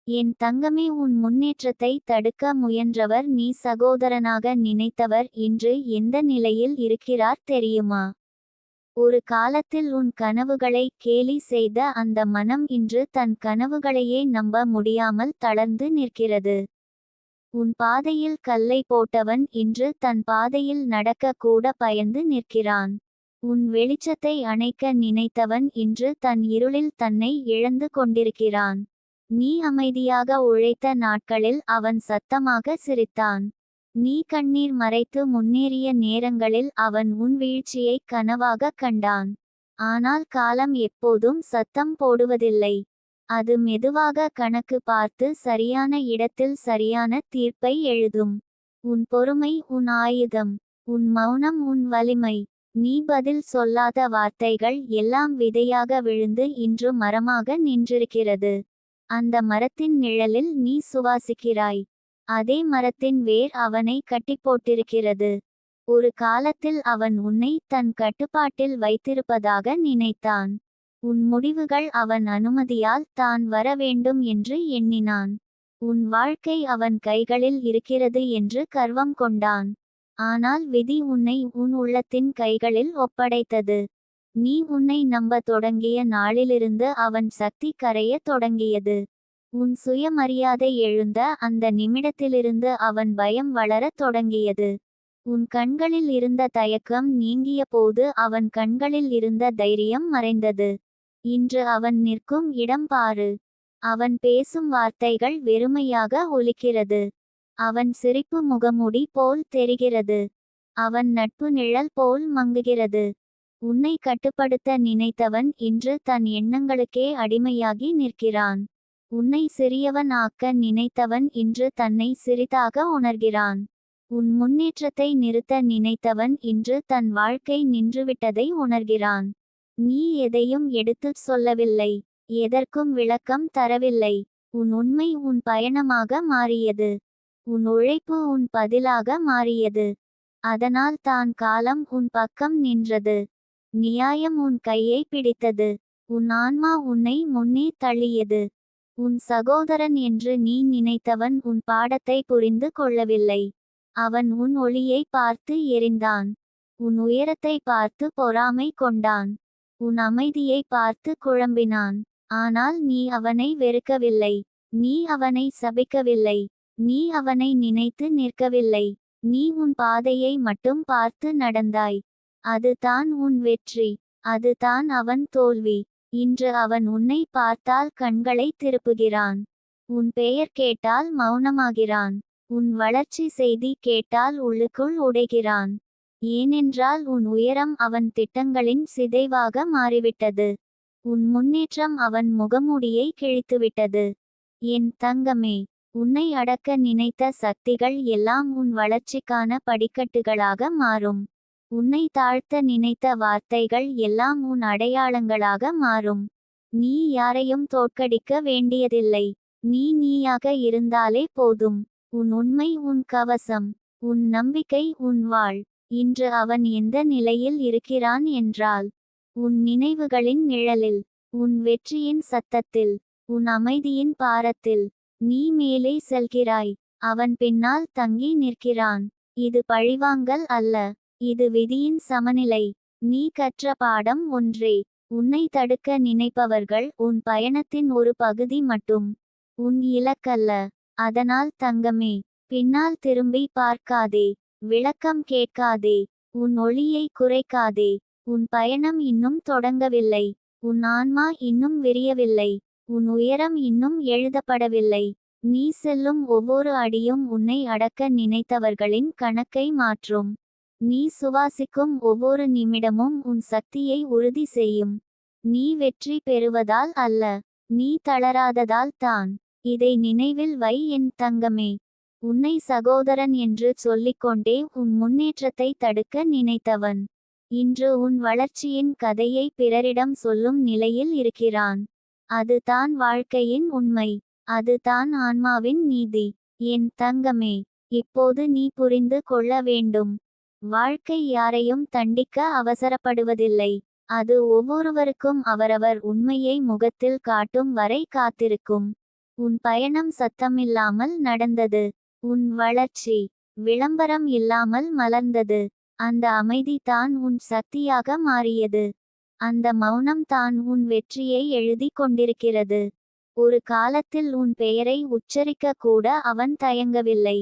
என் தங்கமே, உன் முன்னேற்றத்தை தடுக்க முயன்றவர், நீ சகோதரனாக நினைத்தவர், இன்று எந்த நிலையில் இருக்கிறார் தெரியுமா? ஒரு காலத்தில் உன் கனவுகளை கேலி செய்த அந்த மனம் இன்று தன் கனவுகளையே நம்ப முடியாமல் தளர்ந்து நிற்கிறது. உன் பாதையில் கல்லை போட்டவன் இன்று தன் பாதையில் நடக்க கூட பயந்து நிற்கிறான். உன் வெளிச்சத்தை அணைக்க நினைத்தவன் இன்று தன் இருளில் தன்னை இழந்து கொண்டிருக்கிறான். நீ அமைதியாக உழைத்த நாட்களில் அவன் சத்தமாக சிரித்தான். நீ கண்ணீர் மறைத்து முன்னேறிய நேரங்களில் அவன் உன் வீழ்ச்சியை கனவாக கண்டான். ஆனால் காலம் எப்போதும் சத்தம் போடுவதில்லை. அது மெதுவாக கணக்கு பார்த்து சரியான இடத்தில் சரியான தீர்ப்பை எழுதும். உன் பொறுமை உன் ஆயுதம். உன் மௌனம் உன் வலிமை. நீ பதில் சொல்லாத வார்த்தைகள் எல்லாம் விதையாக விழுந்து இன்று மரமாக நின்றிருக்கிறது. அந்த மரத்தின் நிழலில் நீ சுவாசிக்கிறாய். அதே மரத்தின் வேர் அவனை கட்டிப்போட்டிருக்கிறது. ஒரு காலத்தில் அவன் உன்னை தன் கட்டுப்பாட்டில் வைத்திருப்பதாக நினைத்தான். உன் முடிவுகள் அவன் அனுமதியால் தான் வர வேண்டும் என்று எண்ணினான். உன் வாழ்க்கை அவன் கைகளில் இருக்கிறது என்று கர்வம் கொண்டான். ஆனால் விதி உன்னை உன் உள்ளத்தின் கைகளில் ஒப்படைத்தது. நீ உன்னை நம்ப தொடங்கிய நாளிலிருந்து அவன் சக்தி கரையத் தொடங்கியது. உன் சுயமரியாதை எழுந்த அந்த நிமிடத்திலிருந்து அவன் பயம் வளரத் தொடங்கியது. உன் கண்களில் இருந்த தயக்கம் நீங்கிய போது அவன் கண்களில் இருந்த தைரியம் மறைந்தது. இன்று அவன் நிற்கும் இடம் பாரு. அவன் பேசும் வார்த்தைகள் வெறுமையாக ஒலிக்கிறது. அவன் சிரிப்பு முகமூடி போல் தெரிகிறது. அவன் நட்பு நிழல் போல் மங்குகிறது. உன்னை கட்டுப்படுத்த நினைத்தவன் இன்று தன் எண்ணங்களுக்கே அடிமையாகி நிற்கிறான். உன்னை சிறியவன் ஆக்க நினைத்தவன் இன்று தன்னை சிறிதாக உணர்கிறான். உன் முன்னேற்றத்தை நிறுத்த நினைத்தவன் இன்று தன் வாழ்க்கை நின்றுவிட்டதை உணர்கிறான். நீ எதையும் எடுத்துச் சொல்லவில்லை. எதற்கும் விளக்கம் தரவில்லை. உன் உண்மை உன் பயணமாக மாறியது. உன் உழைப்பு உன் பதிலாக மாறியது. அதனால் தான் காலம் உன் பக்கம் நின்றது. நியாயம் உன் கையை பிடித்தது. உன் ஆன்மா உன்னை முன்னே தள்ளியது. உன் சகோதரன் என்று நீ நினைத்தவன் உன் பாடத்தை புரிந்து கொள்ளவில்லை. அவன் உன் ஒளியை பார்த்து எரிந்தான். உன் உயரத்தை பார்த்து பொறாமை கொண்டான். உன் அமைதியை பார்த்து குழம்பினான். ஆனால் நீ அவனை வெறுக்கவில்லை. நீ அவனை சபிக்கவில்லை. நீ அவனை நினைத்து நிற்கவில்லை. நீ உன் பாதையை மட்டும் பார்த்து நடந்தாய். அது தான் உன் வெற்றி. அது தான் அவன் தோல்வி. இன்று அவன் உன்னை பார்த்தால் கண்களை திருப்புகிறான். உன் பெயர் கேட்டால் மௌனமாகிறான். உன் வளர்ச்சி செய்தி கேட்டால் உள்ளுக்குள் உடைகிறான். ஏனென்றால் உன் உயரம் அவன் திட்டங்களின் சிதைவாக மாறிவிட்டது. உன் முன்னேற்றம் அவன் முகமூடியை கிழித்துவிட்டது. என் தங்கமே, உன்னை அடக்க நினைத்த சக்திகள் எல்லாம் உன் வளர்ச்சிக்கான படிக்கட்டுகளாக மாறும். உன்னை தாழ்த்த நினைத்த வார்த்தைகள் எல்லாம் உன் அடையாளங்களாக மாறும். நீ யாரையும் தோற்கடிக்க வேண்டியதில்லை. நீ நீயாக இருந்தாலே போதும். உன் உண்மை உன் கவசம். உன் நம்பிக்கை உன் வாழ். இன்று அவன் எந்த நிலையில் இருக்கிறான் என்றால், உன் நினைவுகளின் நிழலில், உன் வெற்றியின் சத்தத்தில், உன் அமைதியின் பாரத்தில். நீ மேலே செல்கிறாய். அவன் பின்னால் தங்கி நிற்கிறான். இது பழிவாங்கல் அல்ல. இது விதியின் சமநிலை. நீ கற்ற பாடம் ஒன்றே. உன்னை தடுக்க நினைப்பவர்கள் உன் பயணத்தின் ஒரு பகுதி மட்டும். உன் இலக்கல்ல. அதனால் தங்கமே, பின்னால் திரும்பி பார்க்காதே. விளக்கம் கேட்காதே. உன் ஒளியை குறைக்காதே. உன் பயணம் இன்னும் தொடங்கவில்லை. உன் ஆன்மா இன்னும் விரியவில்லை. உன் உயரம் இன்னும் எழுதப்படவில்லை. நீ செல்லும் ஒவ்வொரு அடியும் உன்னை அடக்க நினைத்தவர்களின் கணக்கை மாற்றும். நீ சுவாசிக்கும் ஒவ்வொரு நிமிடமும் உன் சக்தியை உறுதி செய்யும். நீ வெற்றி பெறுவதால் அல்ல, நீ தளராததால் தான். இதை நினைவில் வை என் தங்கமே. உன்னை சகோதரன் என்று சொல்லிக்கொண்டே உன் முன்னேற்றத்தை தடுக்க நினைத்தவன் இன்று உன் வளர்ச்சியின் கதையை பிறரிடம் சொல்லும் நிலையில் இருக்கிறான். அது தான் வாழ்க்கையின் உண்மை. அது தான் ஆன்மாவின் நீதி. என் தங்கமே, இப்போது நீ புரிந்து கொள்ள வேண்டும். வாழ்க்கை யாரையும் தண்டிக்க அவசரப்படுவதில்லை. அது ஒவ்வொருவருக்கும் அவரவர் உண்மையை முகத்தில் காட்டும் வரை காத்திருக்கும். உன் பயணம் சத்தமில்லாமல் நடந்தது. உன் வளர்ச்சி விளம்பரம் இல்லாமல் மலர்ந்தது. அந்த அமைதி தான் உன் சக்தியாக மாறியது. அந்த மௌனம் தான் உன் வெற்றியை எழுதி கொண்டிருக்கிறது. ஒரு காலத்தில் உன் பெயரை உச்சரிக்க கூட அவன் தயங்கவில்லை.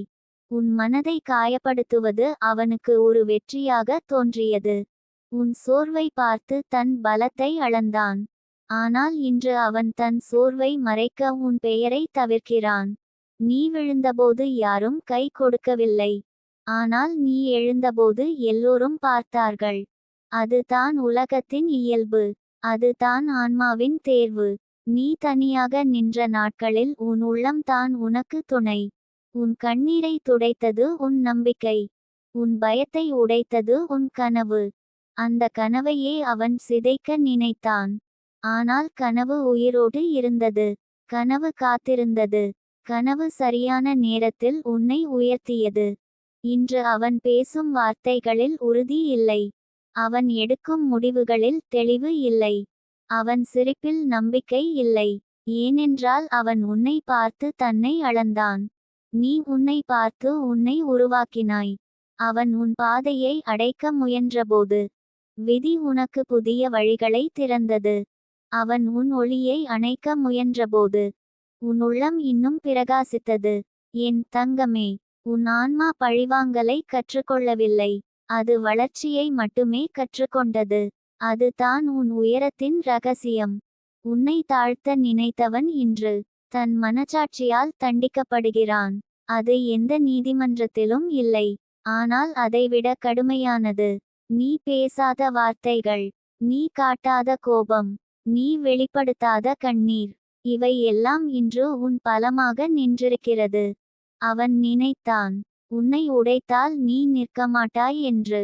உன் மனதை காயப்படுத்துவது அவனுக்கு ஒரு வெற்றியாக தோன்றியது. உன் சோர்வை பார்த்து தன் பலத்தை அளந்தான். ஆனால் இன்று அவன் தன் சோர்வை மறைக்க உன் பெயரை தவிர்க்கிறான். நீ விழுந்தபோது யாரும் கை கொடுக்கவில்லை. ஆனால் நீ எழுந்தபோது எல்லோரும் பார்த்தார்கள். அது தான் உலகத்தின் இயல்பு. அது தான் ஆன்மாவின் தேர்வு. நீ தனியாக நின்ற நாட்களில் உன் உள்ளம் தான் உனக்கு துணை. உன் கண்ணீரை துடைத்தது உன் நம்பிக்கை. உன் பயத்தை உடைத்தது உன் கனவு. அந்த கனவையே அவன் சிதைக்க நினைத்தான். ஆனால் கனவு உயிரோடு இருந்தது. கனவு காத்திருந்தது. கனவு சரியான நேரத்தில் உன்னை உயர்த்தியது. இன்று அவன் பேசும் வார்த்தைகளில் உறுதி இல்லை. அவன் எடுக்கும் முடிவுகளில் தெளிவு இல்லை. அவன் சிரிப்பில் நம்பிக்கை இல்லை. ஏனென்றால் அவன் உன்னை பார்த்து தன்னை அளந்தான். நீ உன்னை பார்த்து உன்னை உருவாக்கினாய். அவன் உன் பாதையை அடைக்க முயன்றபோது விதி உனக்கு புதிய வழிகளை திறந்தது. அவன் உன் ஒளியை அணைக்க முயன்றபோது உன் உள்ளம் இன்னும் பிரகாசித்தது. என் தங்கமே, உன் ஆன்மா பழிவாங்கலை கற்றுக்கொள்ளவில்லை. அது வளர்ச்சியை மட்டுமே கற்றுக்கொண்டது. அது தான் உன் உயரத்தின் ரகசியம். உன்னை தாழ்த்த நினைத்தவன் இன்று தன் மனச்சாட்சியால் தண்டிக்கப்படுகிறான். அது எந்த நீதிமன்றத்திலும் இல்லை. ஆனால் அதைவிட கடுமையானது. நீ பேசாத வார்த்தைகள். நீ காட்டாத கோபம். நீ வெளிப்படுத்தாத கண்ணீர். இவை எல்லாம் இன்று உன் பலமாக நின்றிருக்கிறது. அவன் நினைத்தான் உன்னை உடைத்தால் நீ நிற்கமாட்டாய் என்று.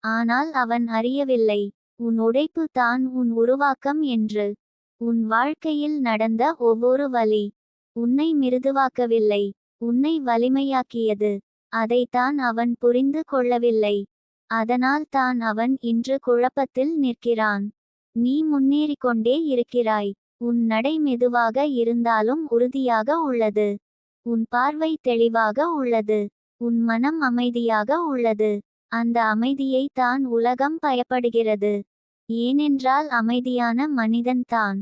ஆனால் அவன் அறியவில்லை உன் உடைப்பு தான் உன் உருவாக்கம் என்று. உன் வாழ்க்கையில் நடந்த ஒவ்வொரு வலி உன்னை மிருதுவாக்கவில்லை, உன்னை வலிமையாக்கியது. அதைத்தான் அவன் புரிந்து கொள்ளவில்லை. அதனால் தான் அவன் இன்று குழப்பத்தில் நிற்கிறான். நீ முன்னேறிக்கொண்டே இருக்கிறாய். உன் நடை மெதுவாக இருந்தாலும் உறுதியாக உள்ளது. உன் பார்வை தெளிவாக உள்ளது. உன் மனம் அமைதியாக உள்ளது. அந்த அமைதியை தான் உலகம் பயப்படுகிறது. ஏனென்றால் அமைதியான மனிதன்தான்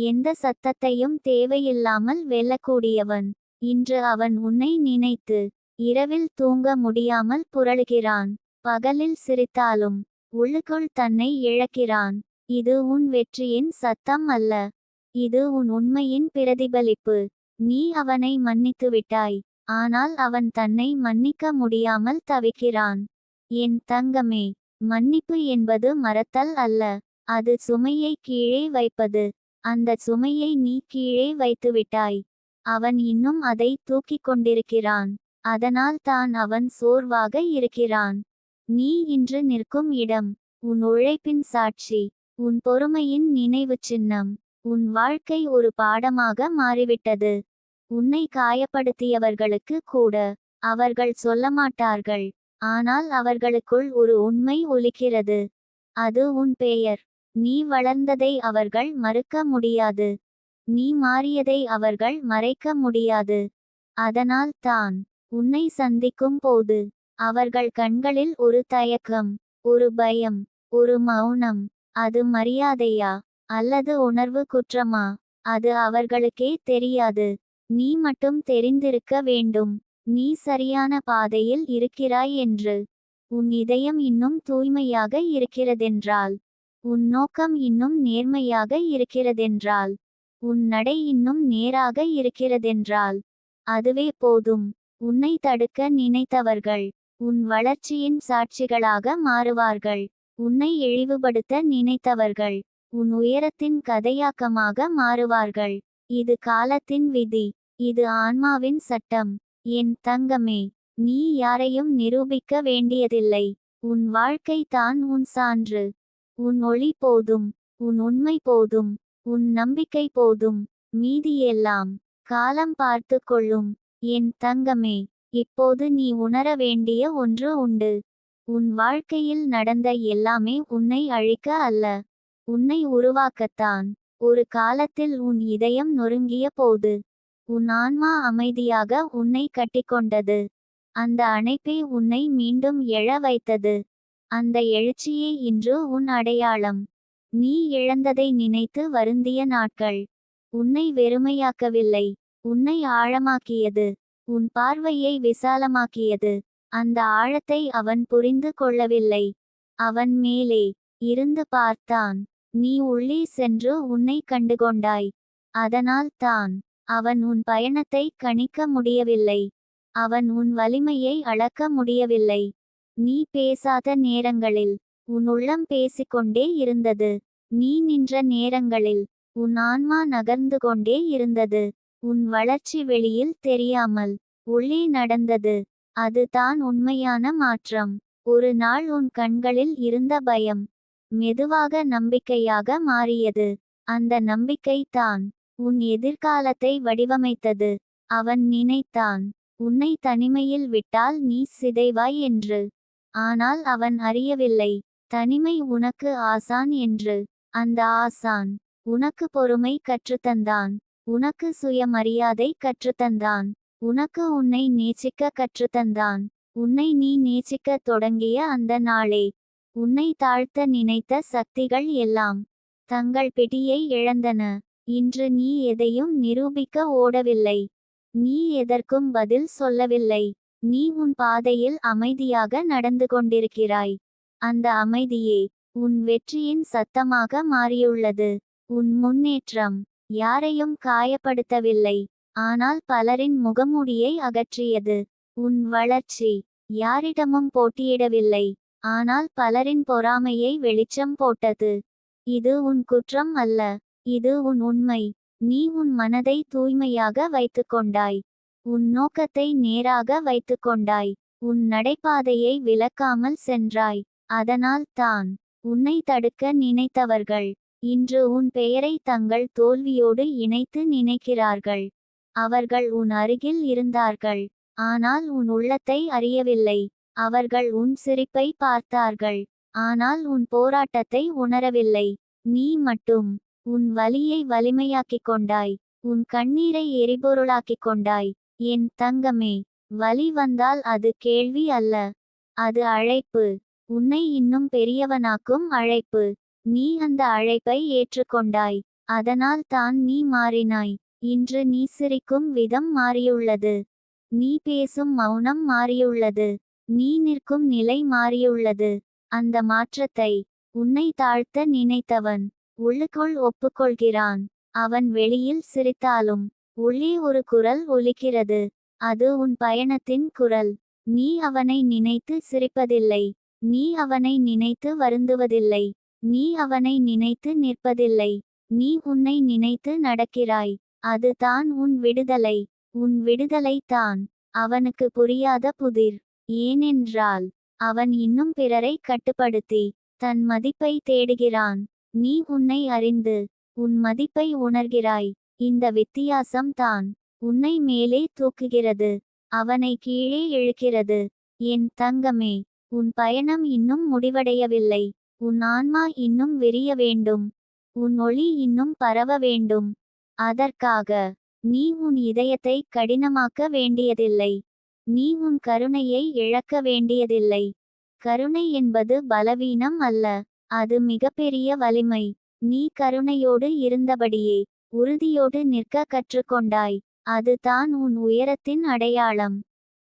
எந்த சத்தத்தையும் தேவையில்லாமல் வெல்லக்கூடியவன். இன்று அவன் உன்னை நினைத்து இரவில் தூங்க முடியாமல் புரளுகிறான். பகலில் சிரித்தாலும் உள்ளுக்குள் தன்னை இழக்கிறான். இது உன் வெற்றியின் சத்தம் அல்ல. இது உன் உண்மையின் பிரதிபலிப்பு. நீ அவனை மன்னித்துவிட்டாய். ஆனால் அவன் தன்னை மன்னிக்க முடியாமல் தவிக்கிறான். என் தங்கமே, மன்னிப்பு என்பது மறத்தல் அல்ல. அது சுமையை கீழே வைப்பது. அந்த சுமையை நீ கீழே வைத்துவிட்டாய். அவன் இன்னும் அதை தூக்கிக் கொண்டிருக்கிறான். அதனால் தான் அவன் சோர்வாக இருக்கிறான். நீ இன்று நிற்கும் இடம் உன் உழைப்பின் சாட்சி. உன் பொறுமையின் நினைவு சின்னம். உன் வாழ்க்கை ஒரு பாடமாக மாறிவிட்டது. உன்னை காயப்படுத்தியவர்களுக்கு கூட அவர்கள் சொல்லமாட்டார்கள். ஆனால் அவர்களுக்குள் ஒரு உண்மை ஒலிக்கிறது. அது உன் பெயர். நீ வளர்ந்ததை அவர்கள் மறுக்க முடியாது. நீ மாறியதை அவர்கள் மறைக்க முடியாது. அதனால் தான் உன்னை சந்திக்கும் போது அவர்கள் கண்களில் ஒரு தயக்கம், ஒரு பயம், ஒரு மௌனம். அது மரியாதையா அல்லது உணர்வு குற்றமா? அது அவர்களுக்கே தெரியாது. நீ மட்டும் தெரிந்திருக்க வேண்டும். நீ சரியான பாதையில் இருக்கிறாய் என்று. உன் இதயம் இன்னும் தூய்மையாக இருக்கிறதென்றால், உன் நோக்கம் இன்னும் நேர்மையாக இருக்கிறதென்றால், உன் நடை இன்னும் நேராக இருக்கிறதென்றால் அதுவே போதும். உன்னை தடுக்க நினைத்தவர்கள் உன் வளர்ச்சியின் சாட்சிகளாக மாறுவார்கள். உன்னை இழிவுபடுத்த நினைத்தவர்கள் உன் உயரத்தின் கதையாக்கமாக மாறுவார்கள். இது காலத்தின் விதி. இது ஆன்மாவின் சட்டம். என் தங்கமே, நீ யாரையும் நிரூபிக்க வேண்டியதில்லை. உன் வாழ்க்கை தான் உன் சான்று. உன் ஒளி போதும். உன் உண்மை போதும். உன் நம்பிக்கை போதும். மீதியெல்லாம் காலம் பார்த்து கொள்ளும். என் தங்கமே, இப்போது நீ உணர வேண்டிய ஒன்று உண்டு. உன் வாழ்க்கையில் நடந்த எல்லாமே உன்னை அழிக்க அல்ல, உன்னை உருவாக்கத்தான். ஒரு காலத்தில் உன் இதயம் நொறுங்கிய போது உன் ஆன்மா அமைதியாக உன்னை கட்டிக்கொண்டது. அந்த அணைப்பே உன்னை மீண்டும் எழ வைத்தது. அந்த எழுச்சியே இன்று உன் அடையாளம். நீ இழந்ததை நினைத்து வருந்திய நாட்கள் உன்னை வெறுமையாக்கவில்லை, உன்னை ஆழமாக்கியது. உன் பார்வையை விசாலமாக்கியது. அந்த ஆழத்தை அவன் புரிந்து கொள்ளவில்லை. அவன் மேலே இருந்து பார்த்தான். நீ உள்ளே சென்று உன்னை கண்டுகொண்டாய். அதனால் தான் அவன் உன் பயணத்தை கணிக்க முடியவில்லை. அவன் உன் வலிமையை அளக்க முடியவில்லை. நீ பேசாத நேரங்களில் உன் உள்ளம் பேசிக்கொண்டே இருந்தது. நீ நின்ற நேரங்களில் உன் ஆன்மா நகர்ந்து கொண்டே இருந்தது. உன் வளர்ச்சி வெளியில் தெரியாமல் உள்ளே நடந்தது. அது தான் உண்மையான மாற்றம். ஒரு நாள் உன் கண்களில் இருந்த பயம் மெதுவாக நம்பிக்கையாக மாறியது. அந்த நம்பிக்கை தான் உன் எதிர்காலத்தை வடிவமைத்தது. அவன் நினைத்தான், உன்னை தனிமையில் விட்டால் நீ சிதைவாய் என்று. ஆனால் அவன் அறியவில்லை, தனிமை உனக்கு ஆசான் என்று. அந்த ஆசான் உனக்கு பொறுமை கற்றுத்தந்தான். உனக்கு சுயமரியாதை கற்றுத்தந்தான். உனக்கு உன்னை நேசிக்க கற்றுத்தந்தான். உன்னை நீ நேசிக்கத் தொடங்கிய அந்த நாளே உன்னை தாழ்த்த நினைத்த சக்திகள் எல்லாம் தங்கள் பிடியை இழந்தன. இன்று நீ எதையும் நிரூபிக்க ஓடவில்லை. நீ எதற்கும் பதில் சொல்லவில்லை. நீ உன் பாதையில் அமைதியாக நடந்து கொண்டிருக்கிறாய். அந்த அமைதியே உன் வெற்றியின் சத்தமாக மாறியுள்ளது. உன் முன்னேற்றம் யாரையும் காயப்படுத்தவில்லை, ஆனால் பலரின் முகமூடியை அகற்றியது. உன் வளர்ச்சி யாரிடமும் போட்டியிடவில்லை, ஆனால் பலரின் பொறாமையை வெளிச்சம் போட்டது. இது உன் குற்றம் அல்ல, இது உன் உண்மை. நீ உன் மனதை தூய்மையாக வைத்துக்கொண்டாய். உன் நோக்கத்தை நேராக வைத்துக்கொண்டாய். உன் நடைபாதையை விலக்காமல் சென்றாய். அதனால் தான் உன்னை தடுக்க நினைத்தவர்கள் இன்று உன் பெயரை தங்கள் தோல்வியோடு இணைத்து நினைக்கிறார்கள். அவர்கள் உன் அருகில் இருந்தார்கள், ஆனால் உன் உள்ளத்தை அறியவில்லை. அவர்கள் உன் சிரிப்பை பார்த்தார்கள், ஆனால் உன் போராட்டத்தை உணரவில்லை. நீ மட்டும் உன் வலியை வலிமையாக்கிக் கொண்டாய். உன் கண்ணீரை எரிபொருளாக்கிக் கொண்டாய். என் தங்கமே, வலி வந்தால் அது கேள்வி அல்ல, அது அழைப்பு. உன்னை இன்னும் பெரியவனாக்கும் அழைப்பு. நீ அந்த அழைப்பை ஏற்றுக்கொண்டாய். அதனால் தான் நீ மாறினாய். இன்று நீ சிரிக்கும் விதம் மாறியுள்ளது. நீ பேசும் மௌனம் மாறியுள்ளது. நீ நிற்கும் நிலை மாறியுள்ளது. அந்த மாற்றத்தை உன்னை தாழ்த்த நினைத்தவன் உள்ளுக்குள் ஒப்புக்கொள்கிறான். அவன் வெளியில் சிரித்தாலும் உள்ளே ஒரு குரல் ஒலிக்கிறது. அது உன் பயணத்தின் குரல். நீ அவனை நினைத்து சிரிப்பதில்லை. நீ அவனை நினைத்து வருந்துவதில்லை. நீ அவனை நினைத்து நிற்பதில்லை. நீ உன்னை நினைத்து நடக்கிறாய். அது தான் உன் விடுதலை. உன் விடுதலை தான் அவனுக்கு புரியாத புதிர். ஏனென்றால் அவன் இன்னும் பிறரை கட்டுப்படுத்தி தன் மதிப்பை தேடுகிறான். நீ உன்னை அறிந்து உன் மதிப்பை உணர்கிறாய். இந்த வித்தியாசம் தான் உன்னை மேலே தூக்குகிறது, அவனை கீழே இழுக்கிறது. என் தங்கமே, உன் பயணம் இன்னும் முடிவடையவில்லை. உன் ஆன்மா இன்னும் விரிய வேண்டும். உன் ஒளி இன்னும் பரவ வேண்டும். அதற்காக நீ உன் இதயத்தை கடினமாக்க வேண்டியதில்லை. நீ உன் கருணையை இழக்க வேண்டியதில்லை. கருணை என்பது பலவீனம் அல்ல, அது மிகப்பெரிய வலிமை. நீ கருணையோடு இருந்தபடியே உறுதியோடு நிற்க கற்றுக்கொண்டாய். அது தான் உன் உயரத்தின் அடையாளம்.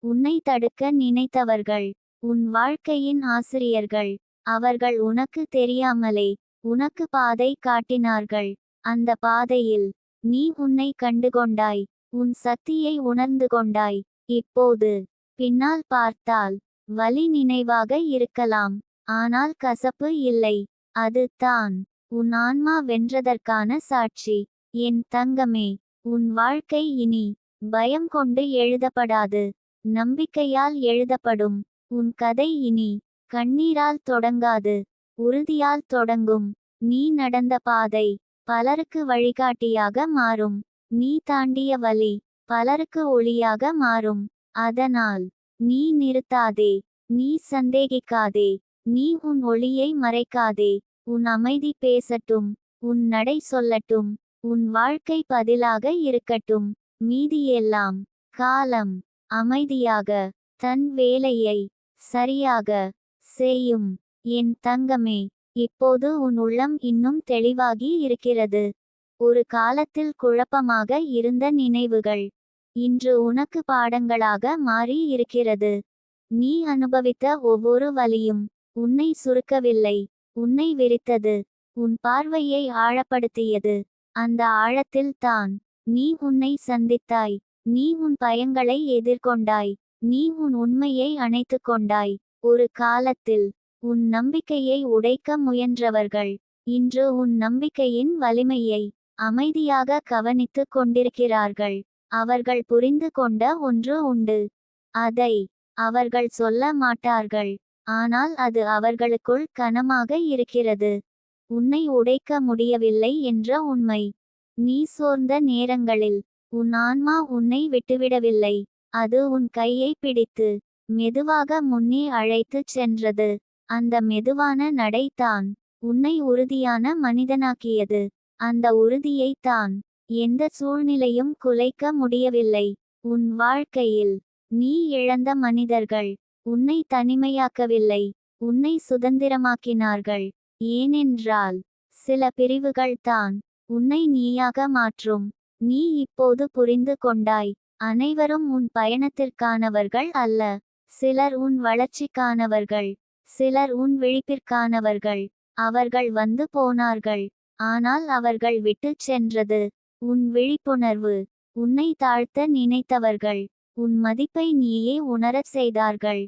உன்னை தடுக்க நினைத்தவர்கள் உன் வாழ்க்கையின் ஆசிரியர்கள். அவர்கள் உனக்கு தெரியாமலே உனக்கு பாதை காட்டினார்கள். அந்த பாதையில் நீ உன்னை கண்டுகொண்டாய். உன் சக்தியை உணர்ந்து கொண்டாய். இப்போது பின்னால் பார்த்தால் வலி நினைவாக இருக்கலாம், ஆனால் கசப்பு இல்லை. அது தான் உன் ஆன்மா வென்றதற்கான சாட்சி. என் தங்கமே, உன் வாழ்க்கை இனி பயம் கொண்டு எழுதப்படாது, நம்பிக்கையால் எழுதப்படும். உன் கதை இனி கண்ணீரால் தொடங்காது, உறுதியால் தொடங்கும். நீ நடந்த பாதை பலருக்கு வழிகாட்டியாக மாறும். நீ தாண்டிய வழி பலருக்கு ஒளியாக மாறும். அதனால் நீ நிறுத்தாதே, நீ சந்தேகிக்காதே, நீ உன் ஒளியை மறைக்காதே. உன் அமைதி பேசட்டும், உன் நடை சொல்லட்டும், உன் வாழ்க்கை பதிலாக இருக்கட்டும். மீதியெல்லாம் காலம் அமைதியாக தன் வேலையை சரியாக செய்யும். என் தங்கமே, இப்போது உன் உள்ளம் இன்னும் தெளிவாகி இருக்கிறது. ஒரு காலத்தில் குழப்பமாக இருந்த நினைவுகள் இன்று உனக்கு பாடங்களாக மாறி இருக்கிறது. நீ அனுபவித்த ஒவ்வொரு வலியும் உன்னை சுருக்கவில்லை, உன்னை விரித்தது. உன் பார்வையை ஆழப்படுத்தியது. அந்த ஆழத்தில் தான் நீ உன்னை சந்தித்தாய். நீ உன் பயங்களை எதிர்கொண்டாய். நீ உன் உண்மையை அணைத்து கொண்டாய். ஒரு காலத்தில் உன் நம்பிக்கையை உடைக்க முயன்றவர்கள் இன்று உன் நம்பிக்கையின் வலிமையை அமைதியாக கவனித்து கொண்டிருக்கிறார்கள். அவர்கள் புரிந்து கொண்ட ஒன்று உண்டு. அதை அவர்கள் சொல்ல மாட்டார்கள், ஆனால் அது அவர்களுக்குள் கனமாக இருக்கிறது. உன்னை உடைக்க முடியவில்லை என்ற உண்மை. நீ சோர்ந்த நேரங்களில் உன் ஆன்மா உன்னை விட்டுவிடவில்லை. அது உன் கையை பிடித்து மெதுவாக முன்னே அழைத்துச் சென்றது. அந்த மெதுவான நடை தான் உன்னை உறுதியான மனிதனாக்கியது. அந்த உறுதியை தான் எந்த சூழ்நிலையும் குலைக்க முடியவில்லை. உன் வாழ்க்கையில் நீ இழந்த மனிதர்கள் உன்னை தனிமையாக்கவில்லை, உன்னை சுதந்திரமாக்கினார்கள். ஏனென்றால் சில பிரிவுகள் தான் உன்னை நீயாக மாற்றும். நீ இப்போது புரிந்து கொண்டாய், அனைவரும் உன் பயணத்திற்கானவர்கள் அல்ல. சிலர் உன் வளர்ச்சிக்கானவர்கள், சிலர் உன் விழிப்பிற்கானவர்கள். அவர்கள் வந்து போனார்கள், ஆனால் அவர்கள் விட்டுச் சென்றது உன் விழிப்புணர்வு. உன்னை தாழ்த்த நினைத்தவர்கள் உன் மதிப்பை நீயே உணரச் செய்தார்கள்.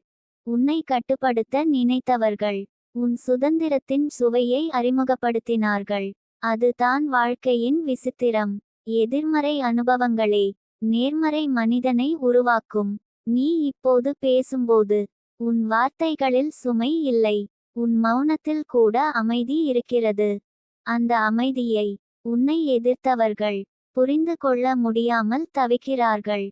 உன்னை கட்டுப்படுத்த நினைத்தவர்கள் உன் சுதந்திரத்தின் சுவையை அறிமுகப்படுத்தினார்கள். அதுதான் வாழ்க்கையின் விசித்திரம். எதிர்மறை அனுபவங்களே நேர்மறை மனிதனை உருவாக்கும். நீ இப்போது பேசும்போது உன் வார்த்தைகளில் சுமை இல்லை, உன் மௌனத்தில் கூட அமைதி இருக்கிறது. அந்த அமைதியை உன்னை எதிர்த்தவர்கள் புரிந்து கொள்ள முடியாமல் தவிக்கிறார்கள்.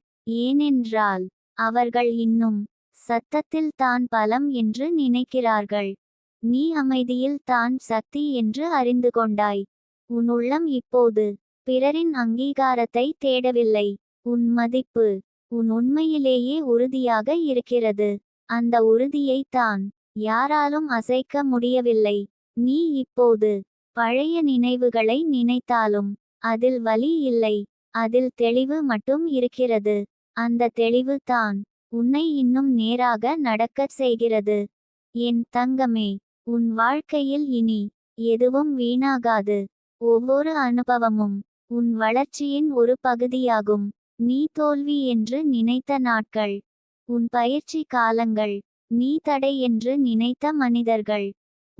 ஏனென்றால் அவர்கள் இன்னும் சத்தத்தில் தான் பலம் என்று நினைக்கிறார்கள். நீ அமைதியில் தான் சக்தி என்று அறிந்து கொண்டாய். உன் உள்ளம் இப்போது பிறரின் அங்கீகாரத்தை தேடவில்லை. உன் மதிப்பு உன் உண்மையிலேயே உறுதியாக இருக்கிறது. அந்த உறுதியை தான் யாராலும் அசைக்க முடியவில்லை. நீ இப்போது பழைய நினைவுகளை நினைத்தாலும் அதில் வலி இல்லை, அதில் தெளிவு மட்டும் இருக்கிறது. அந்த தெளிவு தான் உன்னை இன்னும் நேராக நடக்கச் செய்கிறது. என் தங்கமே, உன் வாழ்க்கையில் இனி எதுவும் வீணாகாது. ஒவ்வொரு அனுபவமும் உன் வளர்ச்சியின் ஒரு பகுதியாகும். நீ தோல்வி என்று நினைத்த நாட்கள், உன் பயிற்சி காலங்கள், நீ தடை என்று நினைத்த மனிதர்கள்,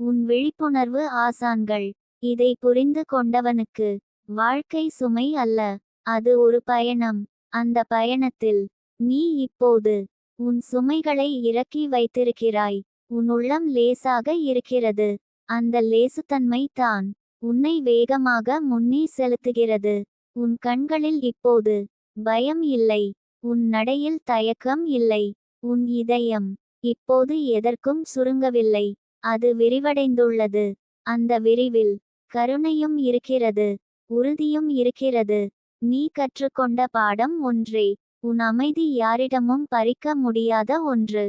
உன் விழிப்புணர்வு ஆசான்கள். இதை புரிந்து கொண்டவனுக்கு வாழ்க்கை சுமை அல்ல, அது ஒரு பயணம். அந்த பயணத்தில் நீ இப்போது உன் சுமைகளை இறக்கி வைத்திருக்கிறாய். உன் உள்ளம் லேசாக இருக்கிறது. அந்த லேசுத்தன்மை தான் உன்னை வேகமாக முன்னே செலுத்துகிறது. உன் கண்களில் இப்போது பயம் இல்லை, உன் நடையில் தயக்கம் இல்லை. உன் இதயம் இப்போது எதற்கும் சுருங்கவில்லை, அது விரிவடைந்துள்ளது. அந்த விரிவில் கருணையும் இருக்கிறது, உறுதியும் இருக்கிறது. நீ கற்றுக்கொண்ட பாடம் ஒன்றே, உன் அமைதி யாரிடமும் பறிக்க முடியாத ஒன்று.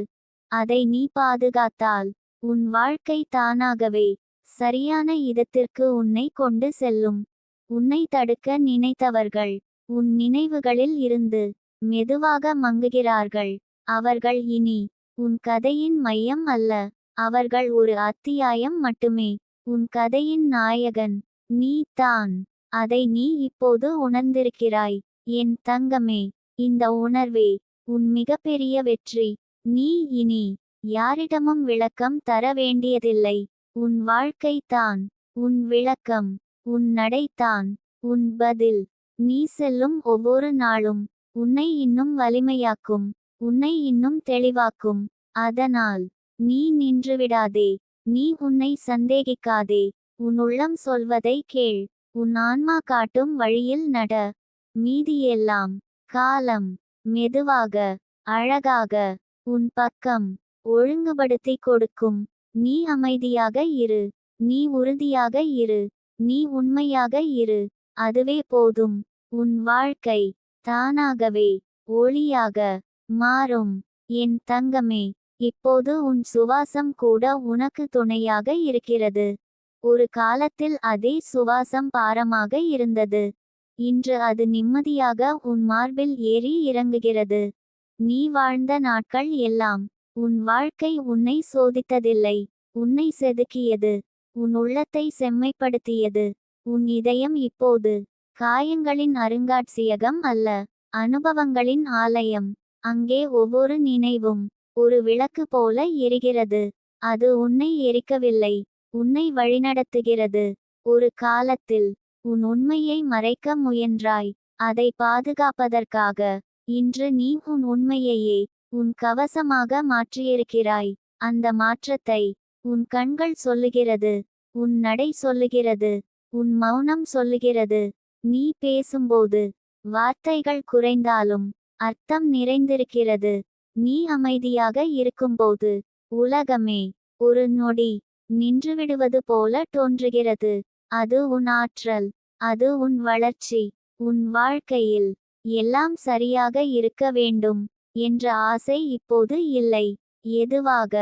அதை நீ பாதுகாத்தால் உன் வாழ்க்கை தானாகவே சரியான இடத்திற்கு உன்னை கொண்டு செல்லும். உன்னை தடுக்க நினைத்தவர்கள் உன் நினைவுகளில் இருந்து மெதுவாக மங்குகிறார்கள். அவர்கள் இனி உன் கதையின் மையம் அல்ல, அவர்கள் ஒரு அத்தியாயம் மட்டுமே. உன் கதையின் நாயகன் நீ தான். அதை நீ இப்போது உணர்ந்திருக்கிறாய். என் தங்கமே, இந்த உணர்வே உன் மிகப்பெரிய வெற்றி. நீ இனி யாரிடமும் விளக்கம் தர வேண்டியதில்லை. உன் வாழ்க்கை தான் உன் விளக்கம், உன் நடைதான் உன் பதில். நீ செல்லும் ஒவ்வொரு நாளும் உன்னை இன்னும் வலிமையாக்கும், உன்னை இன்னும் தெளிவாக்கும். அதனால் நீ நின்றுவிடாதே. நீ உன்னை சந்தேகிக்காதே. உன் உள்ளம் சொல்வதை கேள். உன் ஆன்மா காட்டும் வழியில் நட. மீதியெல்லாம் காலம் மெதுவாக அழகாக உன் பக்கம் ஒழுங்குபடுத்தி கொடுக்கும். நீ அமைதியாக இரு, நீ உறுதியாக இரு, நீ உண்மையாக இரு. அதுவே போதும். உன் வாழ்க்கை தானாகவே ஒளியாக மாறும். என் தங்கமே, இப்போது உன் சுவாசம் கூட உனக்கு துணையாக இருக்கிறது. ஒரு காலத்தில் அதே சுவாசம் பாரமாக இருந்தது. இன்று அது நிம்மதியாக உன் மார்பில் ஏறி இறங்குகிறது. நீ வாழ்ந்த நாட்கள் எல்லாம் உன் வாழ்க்கை உன்னை சோதித்ததில்லை, உன்னை செதுக்கியது. உன் உள்ளத்தை செம்மைப்படுத்தியது. உன் இதயம் இப்போது காயங்களின் அருங்காட்சியகம் அல்ல, அனுபவங்களின் ஆலயம். அங்கே ஒவ்வொரு நினைவும் ஒரு விளக்கு போல எரிகிறது. அது உன்னை எரிக்கவில்லை, உன்னை வழிநடத்துகிறது. ஒரு காலத்தில் உன் உண்மையை மறைக்க முயன்றாய், அதை பாதுகாப்பதற்காக. இன்று நீ உன் உண்மையையே உன் கவசமாக மாற்றியிருக்கிறாய். அந்த மாற்றத்தை உன் கண்கள் சொல்லுகிறது, உன் நடை சொல்லுகிறது, உன் மௌனம் சொல்லுகிறது. நீ பேசும்போது வார்த்தைகள் குறைந்தாலும் அர்த்தம் நிறைந்திருக்கிறது. நீ அமைதியாக இருக்கும்போது உலகமே ஒரு நொடி நின்றுவிடுவது போல தோன்றுகிறது. அது உன் ஆற்றல், அது உன் வளர்ச்சி. உன் வாழ்க்கையில் எல்லாம் சரியாக இருக்க வேண்டும் என்ற ஆசை இப்போது இல்லை. எதுவாக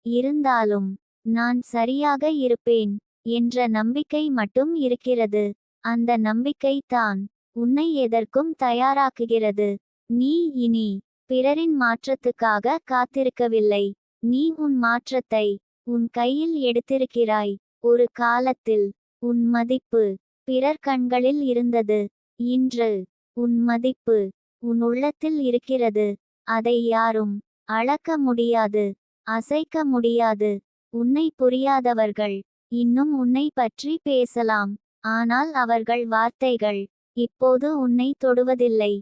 இருந்தாலும் நான் சரியாக இருப்பேன் என்ற நம்பிக்கை மட்டும் இருக்கிறது. அந்த நம்பிக்கை தான் உன்னை எதற்கும் தயாராக்குகிறது. நீ இனி பிறரின் மாற்றத்துக்காக காத்திருக்கவில்லை. நீ உன் மாற்றத்தை உன் கையில் எடுத்திருக்கிறாய். ஒரு காலத்தில் உன் மதிப்பு பிறர் கண்களில் இருந்தது. இன்று உன் மதிப்பு உன் உள்ளத்தில் இருக்கிறது. அதை யாரும் அளக்க முடியாது, அசைக்க முடியாது. உன்னை புரியாதவர்கள் இன்னும் உன்னை பற்றி பேசலாம், ஆனால் அவர்கள் வார்த்தைகள் இப்போது உன்னை தொடுவதில்லை.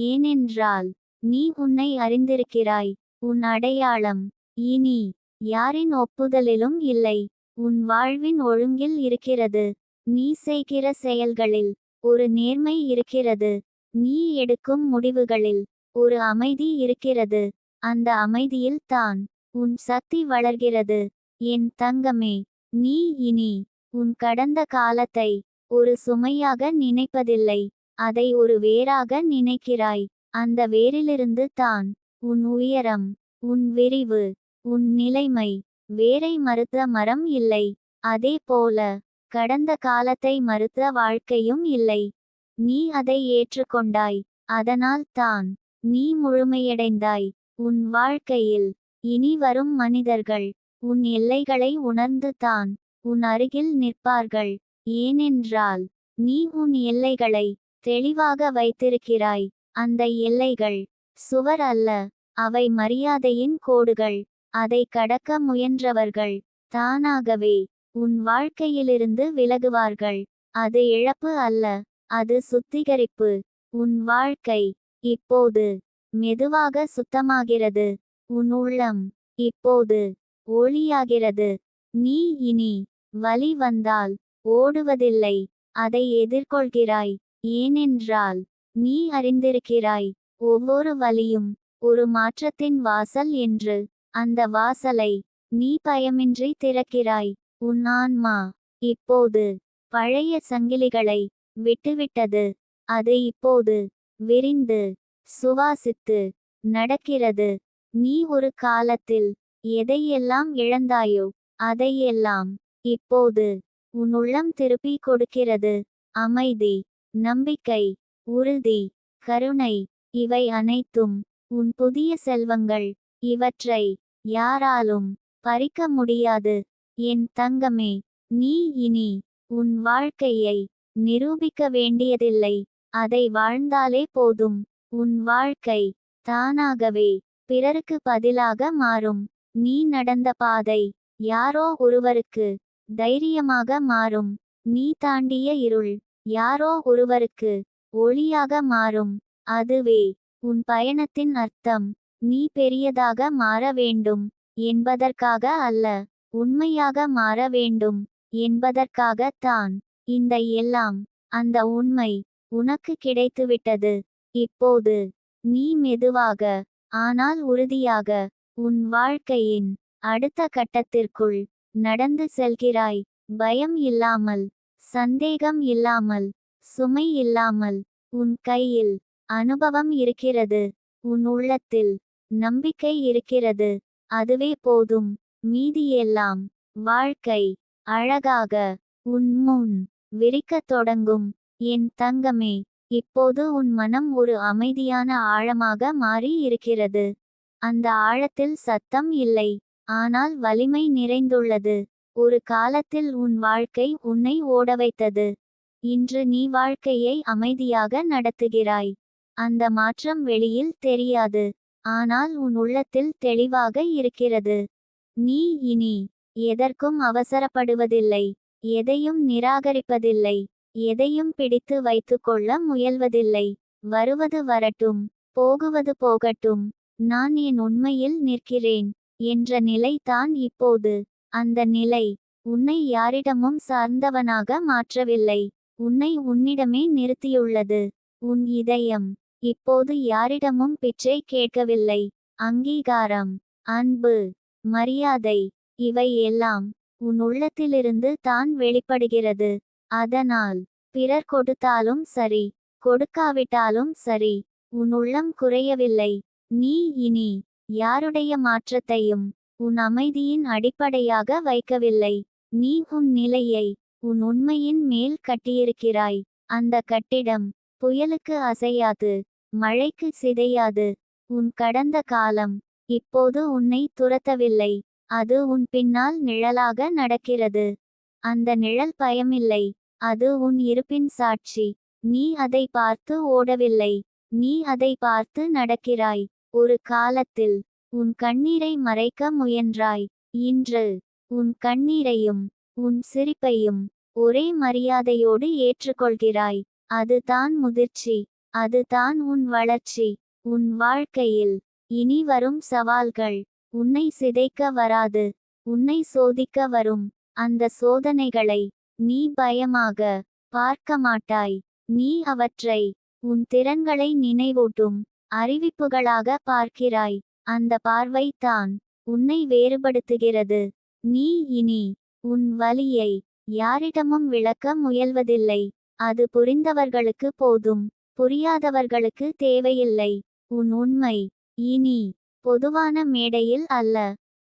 ஏனென்றால் நீ உன்னை அறிந்திருக்கிறாய். உன் அடையாளம் இனி யாரின் ஒப்புதலிலும் இல்லை, உன் வாழ்வின் ஒழுங்கில் இருக்கிறது. நீ செய்கிற செயல்களில் ஒரு நேர்மை இருக்கிறது. நீ எடுக்கும் முடிவுகளில் ஒரு அமைதி இருக்கிறது. அந்த அமைதியில் தான் உன் சக்தி வளர்கிறது. என் தங்கமே, நீ இனி உன் கடந்த காலத்தை ஒரு சுமையாக நினைப்பதில்லை, அதை ஒரு வேராக நினைக்கிறாய். அந்த வேரிலிருந்து தான் உன் உயரம், உன் விரிவு, உன் நிலைமை. வேரை மறுத்த மரம் இல்லை, அதே போல கடந்த காலத்தை மறுத்த வாழ்க்கையும் இல்லை. நீ அதை ஏற்றுக்கொண்டாய், அதனால் தான் நீ முழுமையடைந்தாய். உன் வாழ்க்கையில் இனி வரும் மனிதர்கள் உன் எல்லைகளை உணர்ந்து தான் உன் அருகில் நிற்பார்கள். ஏனென்றால் நீ உன் எல்லைகளை தெளிவாக வைத்திருக்கிறாய். அந்த எல்லைகள் சுவர் அல்ல, அவை மரியாதையின் கோடுகள். அதை கடக்க முயன்றவர்கள் தானாகவே உன் வாழ்க்கையிலிருந்து விலகுவார்கள். அது இழப்பு அல்ல, அது சுத்திகரிப்பு. உன் வாழ்க்கை இப்போது மெதுவாக சுத்தமாகிறது. உன் உள்ளம் இப்போது ஒளியாகிறது. நீ இனி வலி வந்தால் ஓடுவதில்லை, அதை எதிர்கொள்கிறாய். ஏனென்றால் நீ அறிந்திருக்கிறாய், ஒவ்வொரு வலியும் ஒரு மாற்றத்தின் வாசல் என்று. அந்த வாசலை நீ பயமின்றி திறக்கிறாய். உன் ஆன்மா இப்போது பழைய சங்கிலிகளை விட்டுவிட்டது. அது இப்போது விரிந்து சுவாசித்து நடக்கிறது. நீ ஒரு காலத்தில் எதையெல்லாம் இழந்தாயோ அதையெல்லாம் இப்போது உன் உள்ளம் திருப்பி கொடுக்கிறது. அமைதி, நம்பிக்கை, உறுதி, கருணை, இவை அனைத்தும் உன் புதிய செல்வங்கள். இவற்றை யாராலும் பறிக்க முடியாது. என் தங்கமே, நீ இனி உன் வாழ்க்கையை நிரூபிக்க வேண்டியதில்லை, அதை வாழ்ந்தாலே போதும். உன் வாழ்க்கை தானாகவே பிறருக்கு பதிலாக மாறும். நீ நடந்த பாதை யாரோ ஒருவருக்கு தைரியமாக மாறும். நீ தாண்டிய இருள் யாரோ ஒருவருக்கு ஒளியாக மாறும். அதுவே உன் பயணத்தின் அர்த்தம். நீ பெரியதாக மாற வேண்டும் என்பதற்காக அல்ல, உண்மையாக மாற வேண்டும் என்பதற்காக தான். இந்த எல்லாம் அந்த உண்மை உனக்கு கிடைத்துவிட்டது. இப்போது நீ மெதுவாக ஆனால் உறுதியாக உன் வாழ்க்கையின் அடுத்த கட்டத்திற்குள் நடந்து செல்கிறாய். பயம் இல்லாமல், சந்தேகம் இல்லாமல், சுமை இல்லாமல். உன் கையில் அனுபவம் இருக்கிறது. உன் உள்ளத்தில் நம்பிக்கை இருக்கிறது. அதுவே போதும். மீதியெல்லாம் வாழ்க்கை அழகாக உன் முன் விரிக்கத் தொடங்கும். என் தங்கமே, இப்போது உன் மனம் ஒரு அமைதியான ஆழமாக மாறி இருக்கிறது. அந்த ஆழத்தில் சத்தம் இல்லை, ஆனால் வலிமை நிறைந்துள்ளது. ஒரு காலத்தில் உன் வாழ்க்கை உன்னை ஓட வைத்தது. இன்று நீ வாழ்க்கையை அமைதியாக நடத்துகிறாய். அந்த மாற்றம் வெளியில் தெரியாது, ஆனால் உன் உள்ளத்தில் தெளிவாக இருக்கிறது. நீ இனி எதற்கும் அவசரப்படுவதில்லை, எதையும் நிராகரிப்பதில்லை, எதையும் பிடித்து வைத்துக்கொள்ள முயல்வதில்லை. வருவது வரட்டும், போகுவது போகட்டும், நான் என் உண்மையில் நிற்கிறேன் என்ற நிலை தான் இப்போது. அந்த நிலை உன்னை யாரிடமும் சார்ந்தவனாக மாற்றவில்லை, உன்னை உன்னிடமே நிறுத்தியுள்ளது. உன் இதயம் இப்போது யாரிடமும் பிச்சை கேட்கவில்லை. அங்கீகாரம், அன்பு, மரியாதை, இவை எல்லாம் உன் உள்ளத்திலிருந்து தான் வெளிப்படுகிறது. அதனால் பிறர் கொடுத்தாலும் சரி, கொடுக்காவிட்டாலும் சரி, உன் உள்ளம் குறையவில்லை. நீ இனி யாருடைய மாற்றத்தையும் உன் அமைதியின் அடிப்படையாக வைக்கவில்லை. நீ உன் நிலையை உன் உண்மையின் மேல் கட்டியிருக்கிறாய். அந்த கட்டிடம் புயலுக்கு அசையாது, மழைக்கு சிதையாது. உன் கடந்த காலம் இப்போது உன்னை துரத்தவில்லை, அது உன் பின்னால் நிழலாக நடக்கிறது. அந்த நிழல் பயமில்லை, அது உன் இருப்பின் சாட்சி. நீ அதை பார்த்து ஓடவில்லை, நீ அதை பார்த்து நடக்கிறாய். ஒரு காலத்தில் உன் கண்ணீரை மறைக்க முயன்றாய். இன்று உன் கண்ணீரையும் உன் சிரிப்பையும் ஒரே மரியாதையோடு ஏற்றுக்கொள்கிறாய். அதுதான் முதிர்ச்சி, அதுதான் உன் வளர்ச்சி. உன் வாழ்க்கையில் இனி வரும் சவால்கள் உன்னை சிதைக்க வராது, உன்னை சோதிக்க வரும். அந்த சோதனைகளை நீ பயமாக பார்க்க மாட்டாய். நீ அவற்றை உன் திறன்களை நினைவூட்டும் அறிவிப்புகளாக பார்க்கிறாய். அந்த பார்வை தான் உன்னை வேறுபடுத்துகிறது. நீ இனி உன் வலியை யாரிடமும் விளக்க முயல்வதில்லை. அது புரிந்தவர்களுக்கு போதும், புரியாதவர்களுக்கு தேவையில்லை. உன் உண்மை இனி பொதுவான மேடையில் அல்ல,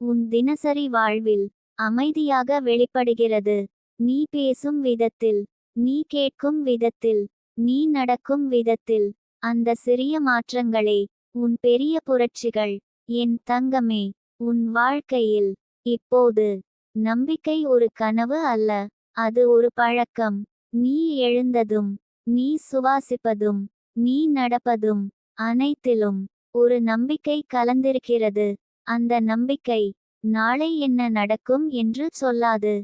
உன் தினசரி வாழ்வில் அமைதியாக வெளிப்படுகிறது. நீ பேசும் விதத்தில், நீ கேட்கும் விதத்தில், நீ நடக்கும் விதத்தில். அந்த சிறிய மாற்றங்களே உன் பெரிய புரட்சிகள். என் தங்கமே, உன் வாழ்க்கையில் இப்போது நம்பிக்கை ஒரு கனவு அல்ல, அது ஒரு பழக்கம். நீ எழுந்ததும், நீ சுவாசிப்பதும், நீ நடப்பதும், அனைத்திலும் ஒரு நம்பிக்கை கலந்திருக்கிறது. அந்த நம்பிக்கை நாளை என்ன நடக்கும் என்று சொல்லாது,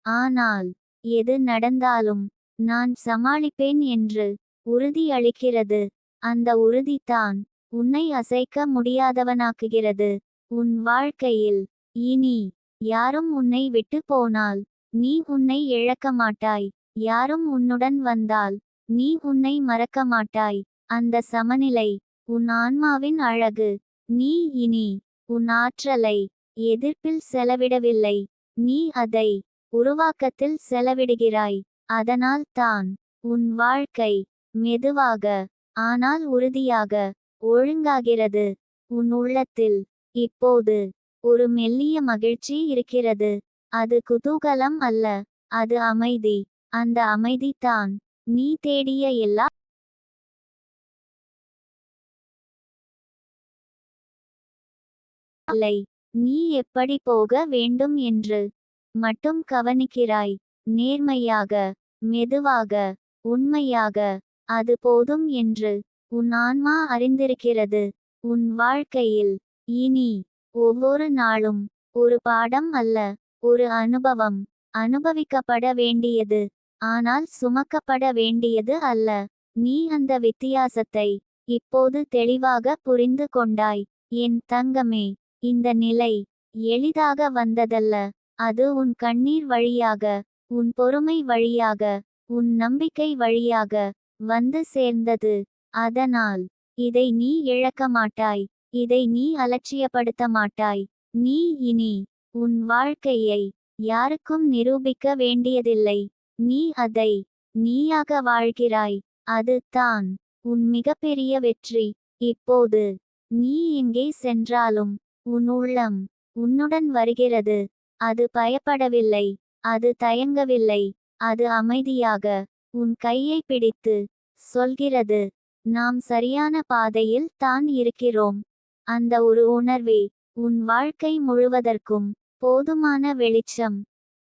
ஆனால் எது நடந்தாலும் நான் சமாளிப்பேன் என்று உறுதி அளிக்கிறது. அந்த உறுதிதான் உன்னை அசைக்க முடியாதவனாக்குகிறது. உன் வாழ்க்கையில் இனி யாரும் உன்னை விட்டு போனால் நீ உன்னை இழக்க மாட்டாய். யாரும் உன்னுடன் வந்தால் நீ உன்னை மறக்க மாட்டாய். அந்த சமநிலை உன் ஆன்மாவின் அழகு. நீ இனி உன் ஆற்றலை எதிர்ப்பில் செலவிடவில்லை, நீ அதை உருவாக்கத்தில் செலவிடுகிறாய். அதனால் தான் உன் வாழ்க்கை மெதுவாக ஆனால் உறுதியாக ஒழுங்காகிறது. உன் உள்ளத்தில் இப்போது ஒரு மெல்லிய மகிழ்ச்சி இருக்கிறது. அது குதூகலம் அல்ல, அது அமைதி. அந்த அமைதி தான் நீ தேடிய எல்லா இல்லை. நீ எப்படி போக வேண்டும் என்று மட்டும் கவனிக்கிறாய். நேர்மையாக, மெதுவாக, உண்மையாக. அது போதும் என்று உன் ஆன்மா அறிந்திருக்கிறது. உன் வாழ்க்கையில் இனி ஒவ்வொரு நாளும் ஒரு பாடம் அல்ல, ஒரு அனுபவம். அனுபவிக்கப்பட வேண்டியது, ஆனால் சுமக்கப்பட வேண்டியது அல்ல. நீ அந்த வித்தியாசத்தை இப்போது தெளிவாக புரிந்து கொண்டாய். என் தங்கமே, இந்த நிலை எளிதாக வந்ததல்ல. அது உன் கண்ணீர் வழியாக, உன் பொறுமை வழியாக, உன் நம்பிக்கை வழியாக வந்து சேர்ந்தது. அதனால் இதை நீ இழக்க மாட்டாய், இதை நீ அலட்சியப்படுத்த மாட்டாய். நீ இனி உன் வாழ்க்கையை யாருக்கும் நிரூபிக்க வேண்டியதில்லை. நீ அதை நீயாக வாழ்கிறாய். அது தான் உன் மிகப்பெரிய வெற்றி. இப்போது நீ எங்கே சென்றாலும் உன் உள்ளம் உன்னுடன் வருகிறது. அது பயப்படவில்லை, அது தயங்கவில்லை, அது அமைதியாக உன் கையை பிடித்து சொல்கிறது, நாம் சரியான பாதையில் தான் இருக்கிறோம். அந்த ஒரு உணர்வே உன் வாழ்க்கை முழுவதற்கும் போதுமான வெளிச்சம்.